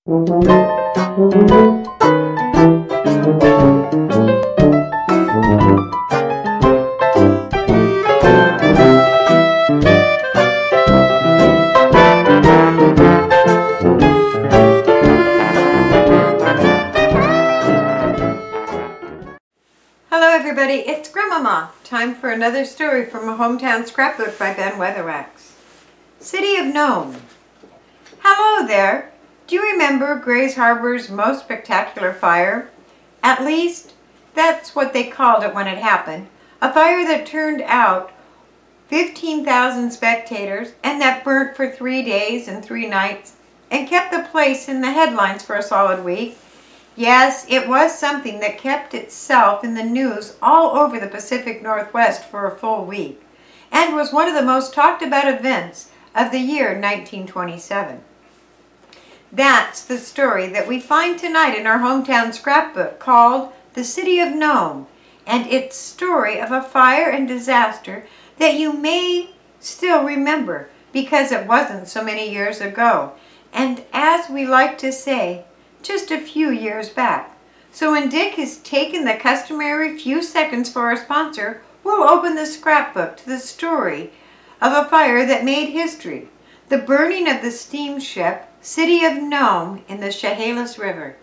Everybody, it's Grandmama. Time for another story from a Hometown Scrapbook by Ben Weatherwax. City of Nome. Hello there. Do you remember Grays Harbor's most spectacular fire? At least, that's what they called it when it happened. A fire that turned out 15,000 spectators and that burnt for 3 days and 3 nights and kept the place in the headlines for a solid week. Yes, it was something that kept itself in the news all over the Pacific Northwest for a full week, and was one of the most talked about events of the year 1927. That's the story that we find tonight in our Hometown Scrapbook called The City of Nome, and its story of a fire and disaster that you may still remember because it wasn't so many years ago, and as we like to say, just a few years back. So when Dick has taken the customary few seconds for our sponsor, we'll open the scrapbook to the story of a fire that made history, the burning of the steamship City of Nome in the Chehalis River.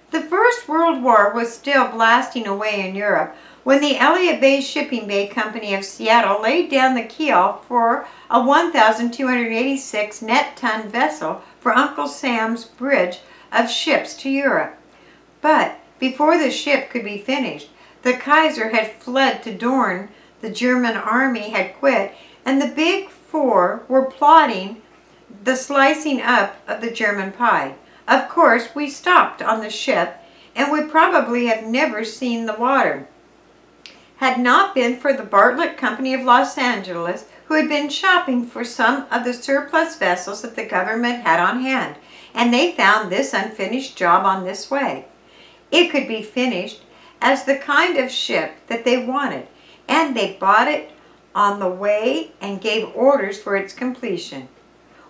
The First World War was still blasting away in Europe when the Elliott Bay Shipping Bay Company of Seattle laid down the keel for a 1,286 net ton vessel for Uncle Sam's bridge of ships to Europe. But before the ship could be finished, the Kaiser had fled to Dorn, the German army had quit, and the Big Four were plotting the slicing up of the German pie. Of course, we stopped on the ship and would probably have never seen the water had not been for the Bartlett Company of Los Angeles, who had been shopping for some of the surplus vessels that the government had on hand, and they found this unfinished job on this way. It could be finished as the kind of ship that they wanted, and they bought it on the way and gave orders for its completion.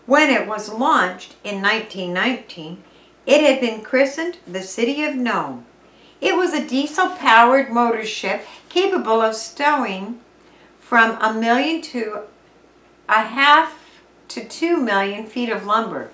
When it was launched in 1919, it had been christened the City of Nome. It was a diesel-powered motor ship capable of stowing from 1 million to 1/2 to 2 million feet of lumber,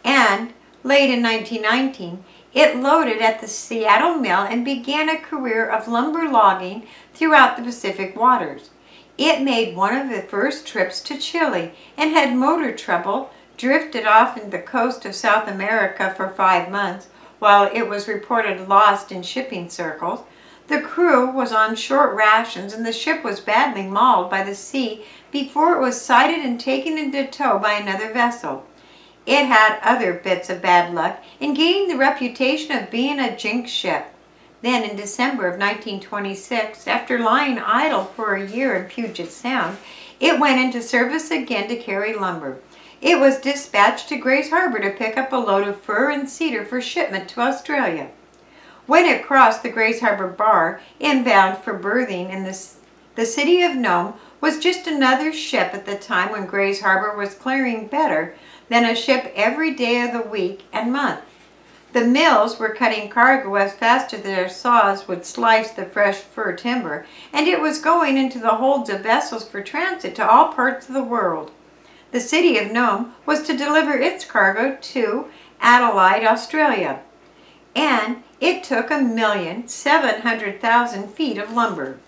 and late in 1919, it loaded at the Seattle mill and began a career of lumber logging throughout the Pacific waters. It made one of the first trips to Chile and had motor trouble, drifted off in the coast of South America for 5 months, while it was reported lost in shipping circles. The crew was on short rations and the ship was badly mauled by the sea before it was sighted and taken into tow by another vessel. It had other bits of bad luck in gaining the reputation of being a jinx ship. Then in December of 1926, after lying idle for a year in Puget Sound, it went into service again to carry lumber. It was dispatched to Grays Harbor to pick up a load of fir and cedar for shipment to Australia. When it crossed the Grays Harbor Bar, inbound for berthing in the City of Nome was just another ship at the time when Grays Harbor was clearing better than a ship every day of the week and month. The mills were cutting cargo as fast as their saws would slice the fresh fir timber, and it was going into the holds of vessels for transit to all parts of the world. The City of Nome was to deliver its cargo to Adelaide, Australia, and it took 1,700,000 feet of lumber.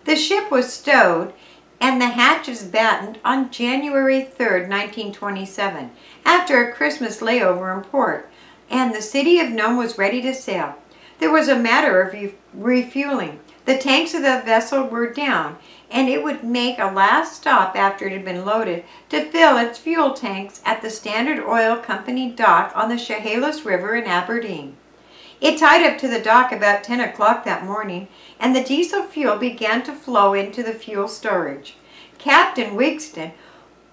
The ship was stowed and the hatches battened on January 3, 1927, after a Christmas layover in port, and the City of Nome was ready to sail. There was a matter of refueling. The tanks of the vessel were down, and it would make a last stop after it had been loaded to fill its fuel tanks at the Standard Oil Company dock on the Chehalis River in Aberdeen. It tied up to the dock about 10 o'clock that morning, and the diesel fuel began to flow into the fuel storage. Captain Wigston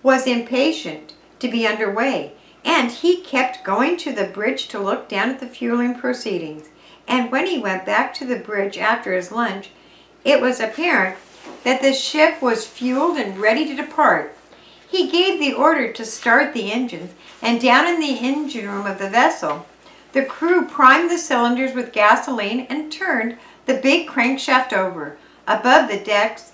was impatient to be underway, and he kept going to the bridge to look down at the fueling proceedings. And when he went back to the bridge after his lunch, it was apparent that the ship was fueled and ready to depart. He gave the order to start the engines, and down in the engine room of the vessel, the crew primed the cylinders with gasoline and turned the big crankshaft over. Above the decks,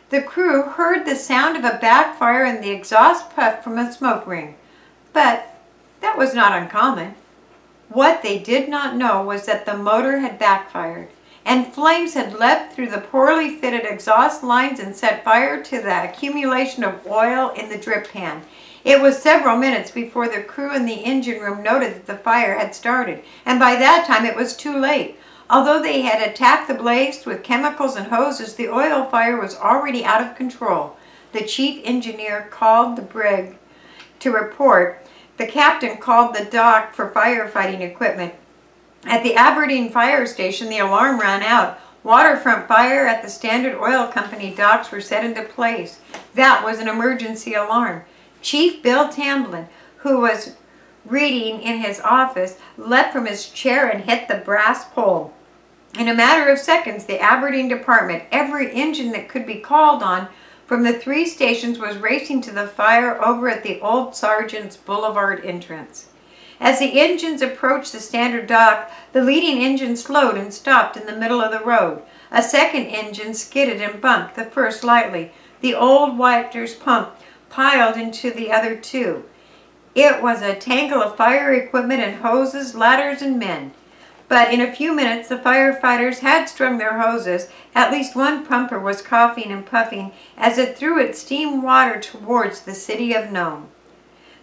the crew heard the sound of a backfire and the exhaust puff from a smoke ring. But that was not uncommon. What they did not know was that the motor had backfired, and flames had leapt through the poorly fitted exhaust lines and set fire to the accumulation of oil in the drip pan. It was several minutes before the crew in the engine room noted that the fire had started, and by that time it was too late. Although they had attacked the blaze with chemicals and hoses, the oil fire was already out of control. The chief engineer called the brig to report. The captain called the dock for firefighting equipment. At the Aberdeen fire station, the alarm ran out. Waterfront fire at the Standard Oil Company docks were set into place. That was an emergency alarm. Chief Bill Timberland, who was reading in his office, leapt from his chair and hit the brass pole. In a matter of seconds, the Aberdeen department, every engine that could be called on from the 3 stations, was racing to the fire over at the Old Sergeant's Boulevard entrance. As the engines approached the Standard dock, the leading engine slowed and stopped in the middle of the road. A second engine skidded and bumped, the first lightly. The old Whiter's pump piled into the other 2. It was a tangle of fire equipment and hoses, ladders, and men. But in a few minutes, the firefighters had strung their hoses. At least one pumper was coughing and puffing as it threw its steam water towards the city of Nome.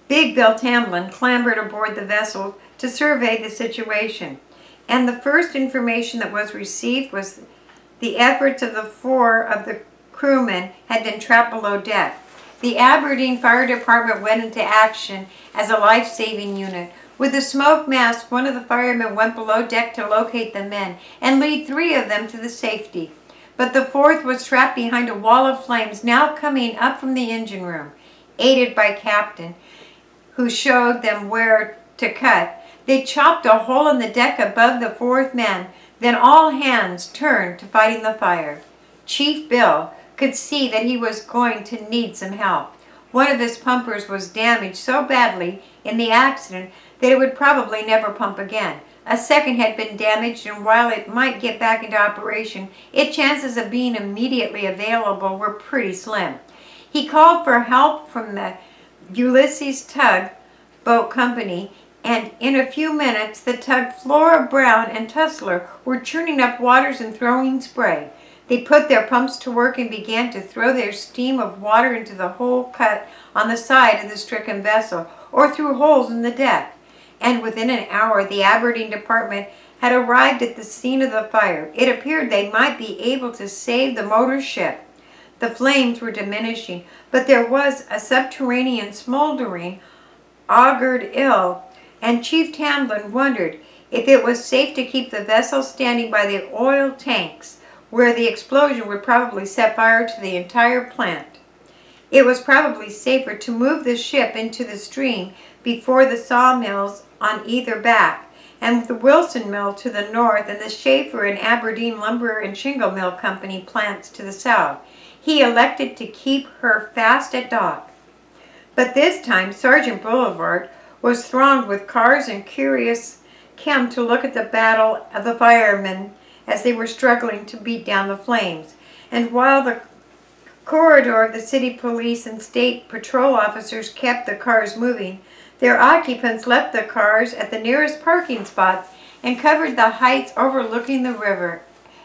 Big Bill Timberland clambered aboard the vessel to survey the situation, and the first information that was received was the efforts of the 4 of the crewmen had been trapped below deck. The Aberdeen Fire Department went into action as a life-saving unit. With the smoke mask, one of the firemen went below deck to locate the men and lead 3 of them to the safety. But the 4th was trapped behind a wall of flames now coming up from the engine room. Aided by Captain, who showed them where to cut, they chopped a hole in the deck above the 4th man. Then all hands turned to fighting the fire. Chief Bill could see that he was going to need some help. One of his pumpers was damaged so badly in the accident that it would probably never pump again. A second had been damaged, and while it might get back into operation, its chances of being immediately available were pretty slim. He called for help from the Ulysses Tug Boat Company, and in a few minutes the tug Flora Brown and Tussler were churning up waters and throwing spray. They put their pumps to work and began to throw their stream of water into the hole cut on the side of the stricken vessel, or through holes in the deck. And within an hour, the Aberdeen department had arrived at the scene of the fire. It appeared they might be able to save the motor ship. The flames were diminishing, but there was a subterranean smoldering augured ill, and Chief Timberland wondered if it was safe to keep the vessel standing by the oil tanks, where the explosion would probably set fire to the entire plant. It was probably safer to move the ship into the stream before the sawmills on either back, and the Wilson Mill to the north and the Schaefer and Aberdeen Lumber and Shingle Mill Company plants to the south. He elected to keep her fast at dock. But this time, Sergeant Boulevard was thronged with cars and curious came to look at the battle of the firemen as they were struggling to beat down the flames. And while the corridor of the city police and state patrol officers kept the cars moving, their occupants left the cars at the nearest parking spots and covered the heights overlooking the river.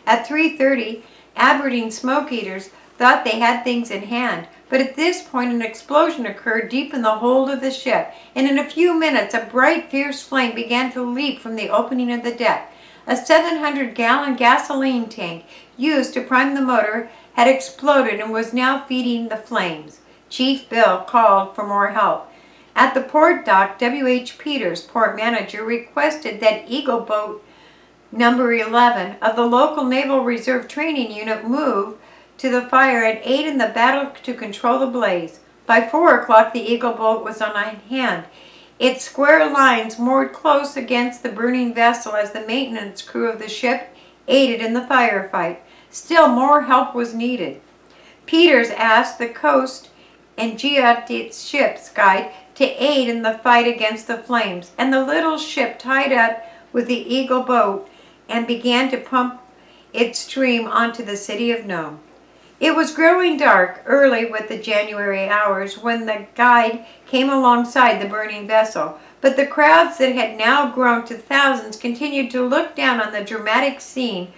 At 3:30, Aberdeen smoke eaters thought they had things in hand, but at this point an explosion occurred deep in the hold of the ship, and in a few minutes a bright, fierce flame began to leap from the opening of the deck. A 700-gallon gasoline tank used to prime the motor had exploded and was now feeding the flames. Chief Bill called for more help. At the port dock, W.H. Peters, port manager, requested that Eagle Boat Number 11 of the local Naval Reserve Training Unit move to the fire and aid in the battle to control the blaze. By 4 o'clock, the Eagle boat was on hand, its square lines moored close against the burning vessel as the maintenance crew of the ship aided in the firefight. Still more help was needed. Peters asked the Coast and Giotti's ship's guide to aid in the fight against the flames, and the little ship tied up with the Eagle boat and began to pump its stream onto the city of Nome. It was growing dark early with the January hours when the guide came alongside the burning vessel, but the crowds that had now grown to thousands continued to look down on the dramatic scene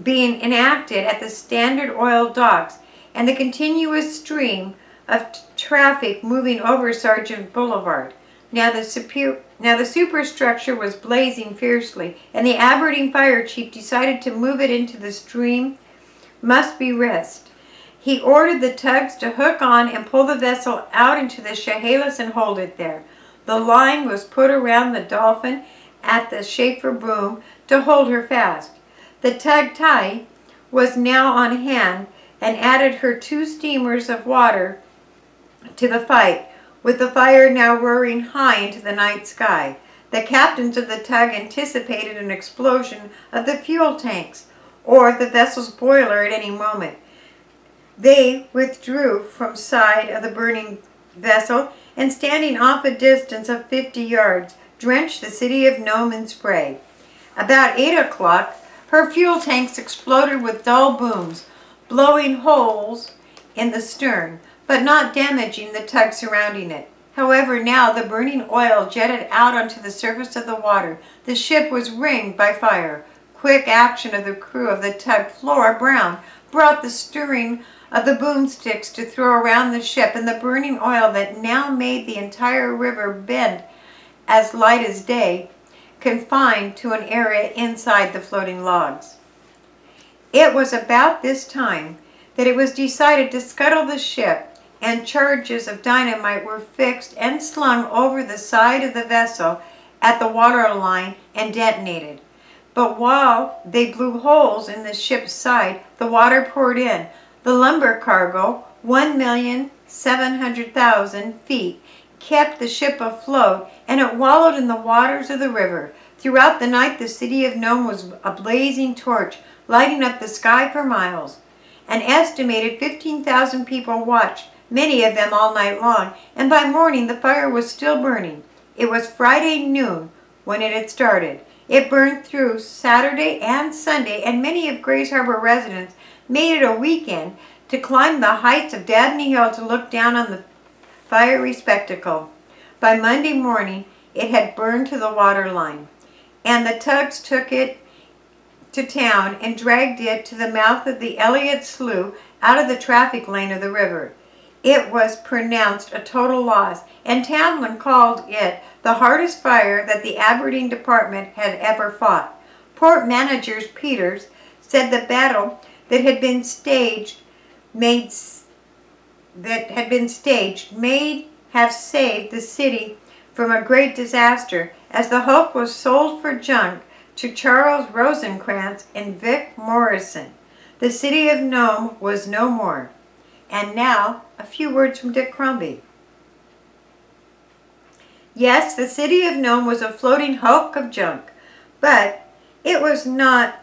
being enacted at the Standard Oil docks and the continuous stream of traffic moving over Sargent Boulevard. Now the superstructure was blazing fiercely, and the Aberdeen fire chief decided to move it into the stream must be risked. He ordered the tugs to hook on and pull the vessel out into the Chehalis and hold it there. The line was put around the Dolphin at the Schaefer boom to hold her fast. The tug Tai was now on hand and added her 2 steamers of water to the fight, with the fire now roaring high into the night sky. The captains of the tug anticipated an explosion of the fuel tanks or the vessel's boiler at any moment. They withdrew from side of the burning vessel and, standing off a distance of 50 yards, drenched the city of Nome in spray. About 8 o'clock, her fuel tanks exploded with dull booms, blowing holes in the stern, but not damaging the tug surrounding it. However, now the burning oil jetted out onto the surface of the water. The ship was ringed by fire. Quick action of the crew of the tug Flora Brown brought the stirring of the boomsticks to throw around the ship, and the burning oil that now made the entire river bend as light as day, confined to an area inside the floating logs. It was about this time that it was decided to scuttle the ship, and charges of dynamite were fixed and slung over the side of the vessel at the waterline and detonated. But while they blew holes in the ship's side, the water poured in. The lumber cargo, 1,700,000 feet, kept the ship afloat, and it wallowed in the waters of the river. Throughout the night, the city of Nome was a blazing torch, lighting up the sky for miles. An estimated 15,000 people watched, many of them all night long, and by morning the fire was still burning. It was Friday noon when it had started. It burned through Saturday and Sunday, and many of Grays Harbor residents made it a weekend to climb the heights of Dabney Hill to look down on the fiery spectacle. By Monday morning, it had burned to the water line, and the tugs took it to town and dragged it to the mouth of the Elliott Slough out of the traffic lane of the river. It was pronounced a total loss, and Timberland called it the hardest fire that the Aberdeen Department had ever fought. Port Manager Peters said the battle that had been staged may have saved the city from a great disaster, as the Hope was sold for junk to Charles Rosencrantz and Vic Morrison. The city of Nome was no more. And now, a few words from Dick Crombie. Yes, the city of Nome was a floating hulk of junk, but it was not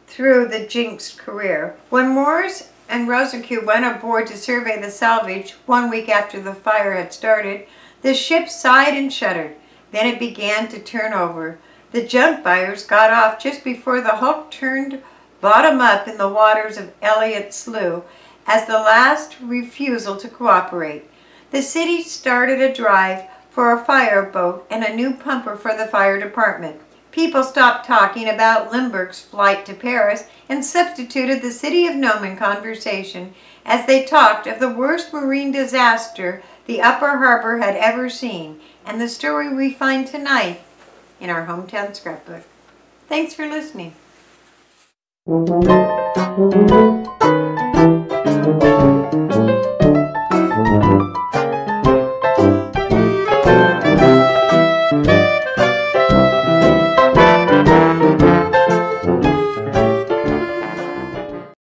through the jinxed career. When Morris and Rosencrantz went aboard to survey the salvage 1 week after the fire had started, the ship sighed and shuddered. Then it began to turn over. The junk buyers got off just before the hulk turned bottom up in the waters of Elliott Slough as the last refusal to cooperate. The city started a drive for a fireboat and a new pumper for the fire department. People stopped talking about Lindbergh's flight to Paris and substituted the city of Nome in conversation as they talked of the worst marine disaster the Upper Harbor had ever seen, and the story we find tonight in our Hometown Scrapbook. Thanks for listening.